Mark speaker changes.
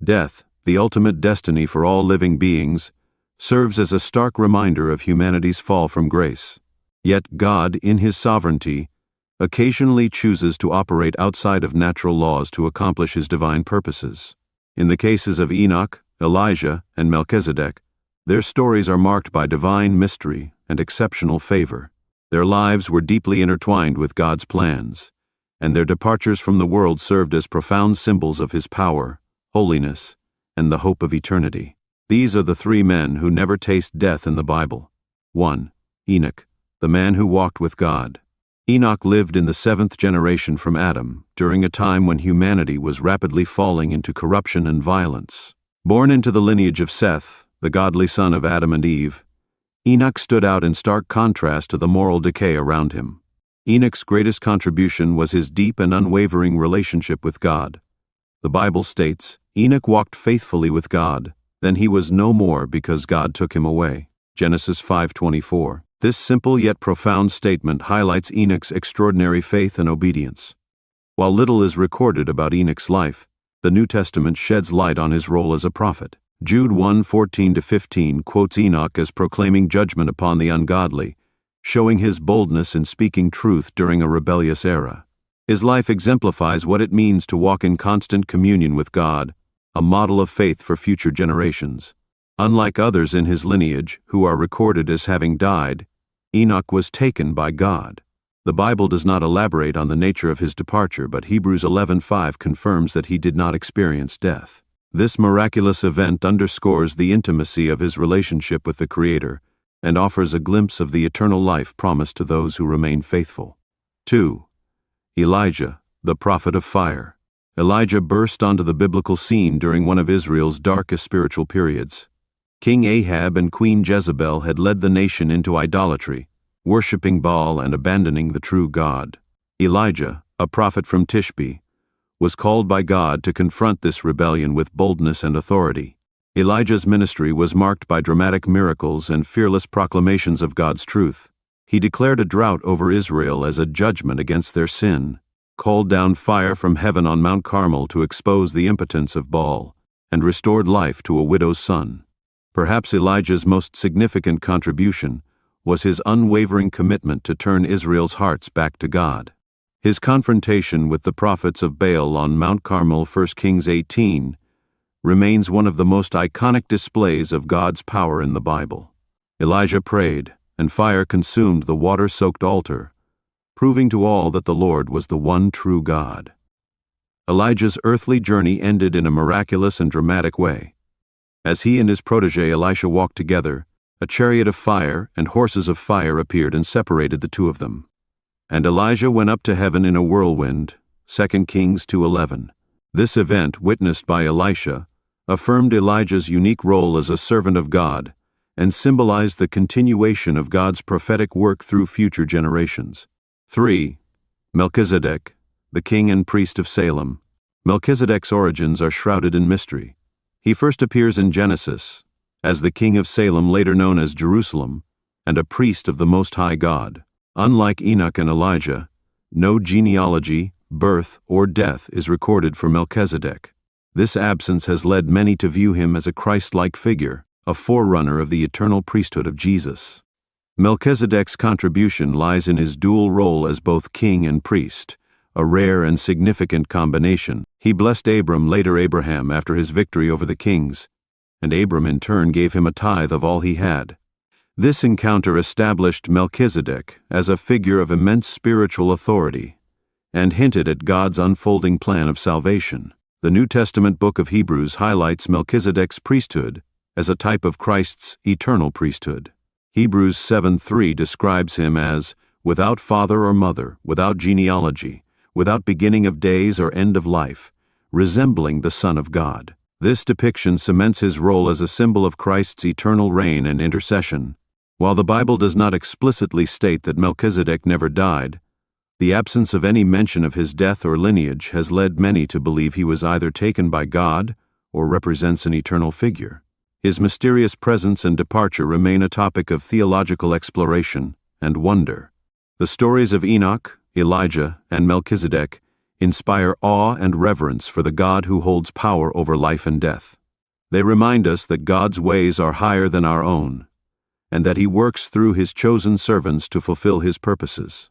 Speaker 1: Death, the ultimate destiny for all living beings, serves as a stark reminder of humanity's fall from grace. Yet God, in His sovereignty, occasionally chooses to operate outside of natural laws to accomplish His divine purposes. In the cases of Enoch, Elijah, and Melchizedek, their stories are marked by divine mystery and exceptional favor. Their lives were deeply intertwined with God's plans, and their departures from the world served as profound symbols of His power, holiness, and the hope of eternity. These are the three men who never taste death in the Bible. 1. Enoch, the man who walked with God. Enoch lived in the 7th generation from Adam, during a time when humanity was rapidly falling into corruption and violence. Born into the lineage of Seth, the godly son of Adam and Eve, Enoch stood out in stark contrast to the moral decay around him. Enoch's greatest contribution was his deep and unwavering relationship with God. The Bible states, Enoch walked faithfully with God, then he was no more because God took him away. Genesis 5:24. This simple yet profound statement highlights Enoch's extraordinary faith and obedience. While little is recorded about Enoch's life, the New Testament sheds light on his role as a prophet. Jude 1:14-15 quotes Enoch as proclaiming judgment upon the ungodly, showing his boldness in speaking truth during a rebellious era. His life exemplifies what it means to walk in constant communion with God, a model of faith for future generations. Unlike others in his lineage, who are recorded as having died, Enoch was taken by God. The Bible does not elaborate on the nature of his departure, but Hebrews 11:5 confirms that he did not experience death. This miraculous event underscores the intimacy of his relationship with the Creator and offers a glimpse of the eternal life promised to those who remain faithful. 2. Elijah, the prophet of fire. Elijah burst onto the biblical scene during one of Israel's darkest spiritual periods. King Ahab and Queen Jezebel had led the nation into idolatry, worshipping Baal and abandoning the true God. Elijah, a prophet from Tishbe, was called by God to confront this rebellion with boldness and authority. Elijah's ministry was marked by dramatic miracles and fearless proclamations of God's truth. He declared a drought over Israel as a judgment against their sin, called down fire from heaven on Mount Carmel to expose the impotence of Baal, and restored life to a widow's son. Perhaps Elijah's most significant contribution was his unwavering commitment to turn Israel's hearts back to God. His confrontation with the prophets of Baal on Mount Carmel, 1 Kings 18, remains one of the most iconic displays of God's power in the Bible. Elijah prayed, and fire consumed the water-soaked altar, proving to all that the Lord was the one true God. Elijah's earthly journey ended in a miraculous and dramatic way. As he and his protege Elisha walked together, a chariot of fire and horses of fire appeared and separated the two of them. And Elijah went up to heaven in a whirlwind, 2 Kings 2:11. This event, witnessed by Elisha, affirmed Elijah's unique role as a servant of God and symbolized the continuation of God's prophetic work through future generations. 3. Melchizedek, the king and priest of Salem. Melchizedek's origins are shrouded in mystery. He first appears in Genesis as the king of Salem, later known as Jerusalem, and a priest of the Most High God. Unlike Enoch and Elijah, no genealogy, birth, or death is recorded for Melchizedek. This absence has led many to view him as a Christ-like figure, a forerunner of the eternal priesthood of Jesus. Melchizedek's contribution lies in his dual role as both king and priest, a rare and significant combination. He blessed Abram, later Abraham, after his victory over the kings, and Abram in turn gave him a tithe of all he had. This encounter established Melchizedek as a figure of immense spiritual authority and hinted at God's unfolding plan of salvation. The New Testament book of Hebrews highlights Melchizedek's priesthood as a type of Christ's eternal priesthood. Hebrews 7:3 describes him as without father or mother, without genealogy, without beginning of days or end of life, resembling the Son of God. This depiction cements his role as a symbol of Christ's eternal reign and intercession. While the Bible does not explicitly state that Melchizedek never died, the absence of any mention of his death or lineage has led many to believe he was either taken by God or represents an eternal figure. His mysterious presence and departure remain a topic of theological exploration and wonder. The stories of Enoch, Elijah, and Melchizedek inspire awe and reverence for the God who holds power over life and death. They remind us that God's ways are higher than our own, and that He works through His chosen servants to fulfill His purposes.